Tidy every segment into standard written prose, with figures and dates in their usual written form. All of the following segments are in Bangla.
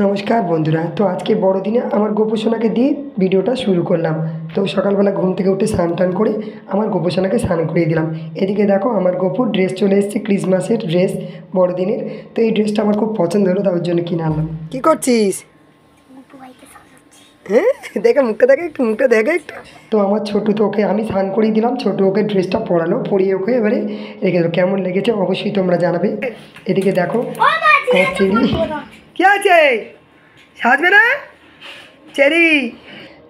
নমস্কার বন্ধুরা। তো আজকে বড়দিনে আমার গোপুসোনাকে দিয়ে ভিডিওটা শুরু করলাম। তো সকালবেলা ঘুম থেকে উঠে স্নান টান করে আমার গোপুসোনাকে স্নান করিয়ে দিলাম। এদিকে দেখো আমার গোপুর ড্রেস চলে এসেছে, ক্রিসমাসের ড্রেস বড়দিনের। তো এই ড্রেসটা আমার খুব পছন্দ হলো, তার জন্য কিনে আনলাম। কী করছিস? হ্যাঁ, দেখে মুখটা দেখে একটু, মুখটা দেখে একটু। তো আমার ছোটো তো ওকে আমি স্নান করিয়ে দিলাম, ছোটো ওকে ড্রেসটা পরালো, পরিয়ে ওকে এবারে রেখে দেবো। কেমন লেগেছে অবশ্যই তোমরা জানাবে। এদিকে দেখো আমার চেরি। কী আছে, সাজবে না চেরি?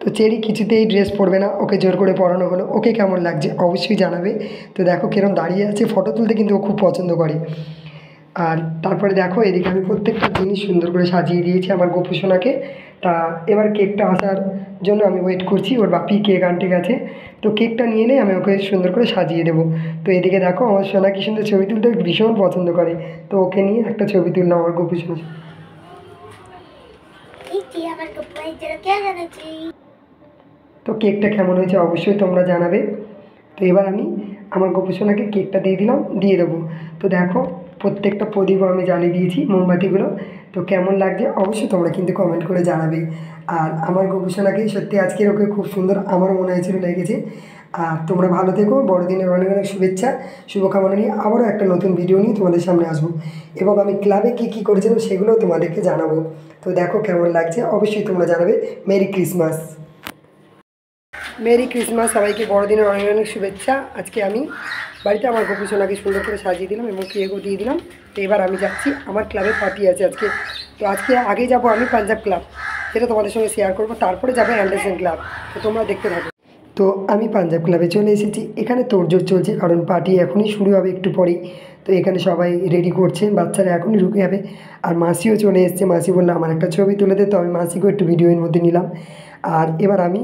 তো চেরি কিছুতেই ড্রেস পরবে না, ওকে জোর করে পরানো হলো। ওকে কেমন লাগছে অবশ্যই জানাবে। তো দেখো কিরম দাঁড়িয়ে আছে, ফটো তুলতে কিন্তু ও খুব পছন্দ করে। আর তারপরে দেখো এদিকে আমি প্রত্যেকটা জিনিস সুন্দর করে সাজিয়ে দিয়েছি আমার গোপু সোনাকে। তা এবার কেকটা আসার জন্য আমি ওয়েট করছি, ওর বাপি কেক আনতে গেছে। তো কেকটা নিয়ে এলে আমি ওকে সুন্দর করে সাজিয়ে দেবো। তো এদিকে দেখো আমার সোনা কি সুন্দর ছবি তুলতে ভীষণ পছন্দ করে। তো ওকে নিয়ে একটা ছবি তুললাম আমার গোপু সোনা। তো কেকটা কেমন হয়েছে অবশ্যই তোমরা জানাবে। তো এবার আমি আমার গোপুসোনাকে কেকটা দিয়ে দেবো। তো দেখো প্রত্যেকটা প্রদীপও আমি জ্বালিয়ে দিয়েছি, মোমবাতিগুলো। তো কেমন লাগছে অবশ্যই তোমরা কিন্তু কমেন্ট করে জানাবে। আর আমার গোপুসোনাকে সত্যি আজকের ওকে খুব সুন্দর আমারও মনে হয়েছিল লেগেছে। আর তোমরা ভালো থেকো, বড়দিনের অনেক অনেক শুভেচ্ছা, শুভকামনা নিয়ে আবারও একটা নতুন ভিডিও নিয়ে তোমাদের সামনে আসবো। এবং আমি ক্লাবে কী কী করেছিলাম সেগুলোও তোমাদেরকে জানাবো। তো দেখো কেমন লাগছে অবশ্যই তোমরা জানাবে। Merry Christmas. মেরি ক্রিসমাস, সবাইকে বড়দিনের অনেক অনেক শুভেচ্ছা। আজকে আমি বাড়িতে আমার গোপুসোনাকে সুন্দর করে সাজিয়ে দিলাম এবং কেকও দিয়ে দিলাম। তো এবার আমি যাচ্ছি, আমার ক্লাবে পার্টি আছে আজকে। তো আজকে আগে যাব আমি পাঞ্জাব ক্লাব, সেটা তোমাদের সঙ্গে শেয়ার করবো। তারপরে যাবে অ্যান্ডারসন ক্লাব। তো তোমরা দেখতে থাকো। তো আমি পাঞ্জাব ক্লাবে চলে এসেছি। এখানে তোড়জোড় চলছে, কারণ পার্টি এখনই শুরু হবে একটু পরেই। তো এখানে সবাই রেডি করছে, বাচ্চারা এখনই ঢুকে যাবে। আর মাসিও চলে এসছে, মাসি বললো আমার একটা ছবি তুলে দে। তো আমি মাসিকেও একটু ভিডিওর মধ্যে নিলাম। আর এবার আমি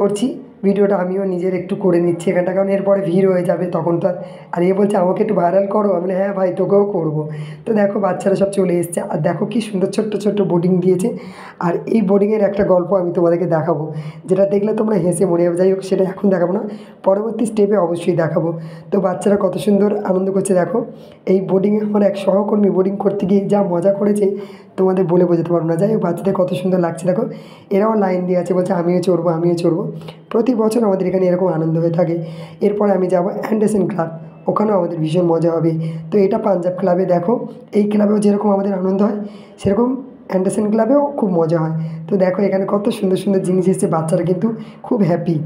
করছি ভিডিওটা, আমিও নিজের একটু করে নিচ্ছি এখানটা, কারণ এরপরে ভিড় হয়ে যাবে তখন তো। আর বলছে আমাকে একটু ভাইরাল করো। আমি হ্যাঁ ভাই তোকেও করবো। তো দেখো বাচ্চারা সব চলে এসছে। আর দেখো কি সুন্দর ছোট্ট ছোট্ট বোর্ডিং দিয়েছে। আর এই বোর্ডিংয়ের একটা গল্প আমি তোমাদেরকে দেখাবো, যেটা দেখলে তোমরা হেসে মরে যাবে। যাই হোক, সেটা এখন দেখাবো না, পরবর্তী স্টেপে অবশ্যই দেখাবো। তো বাচ্চারা কত সুন্দর আনন্দ করছে দেখো। এই বোর্ডিংয়ে আমার এক সহকর্মী বোর্ডিং করতে গিয়ে যা মজা করেছে তোমাদের বলে বোঝাতে পারবো না। যাই হোক, বাচ্চাদের কত সুন্দর লাগছে দেখো। এরাও লাইন দিয়ে আছে, বলছে আমিও চড়বো আমিও চড়বো। প্রতি বছর আমাদের এখানে এরকম আনন্দ হয়ে থাকে। এরপরে আমি যাব অ্যান্ডারসন ক্লাব, ওখানেও আমাদের ভীষণ মজা হবে। তো এটা পাঞ্জাব ক্লাবে দেখো, এই ক্লাবেও যেরকম আমাদের আনন্দ হয় সেরকম অ্যান্ডারসন ক্লাবেও খুব মজা হয়। তো দেখো এখানে কত সুন্দর সুন্দর জিনিস এসেছে, বাচ্চারা কিন্তু খুব হ্যাপি।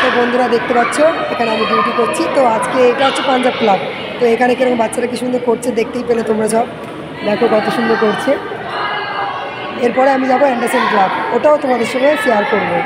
তো বন্ধুরা দেখতে পাচ্ছ এখানে আমি ডিউটি করছি। তো আজকে এটা হচ্ছে পাঞ্জাব ক্লাব। তো এখানে কিরকম বাচ্চারা কি সুন্দর করছে দেখতেই পেলে তোমরা সব। দেখো কত সুন্দর করছে। এরপরে আমি যাবো অ্যান্ডারসন ক্লাব, ওটাও তোমাদের সঙ্গে শেয়ার করবো।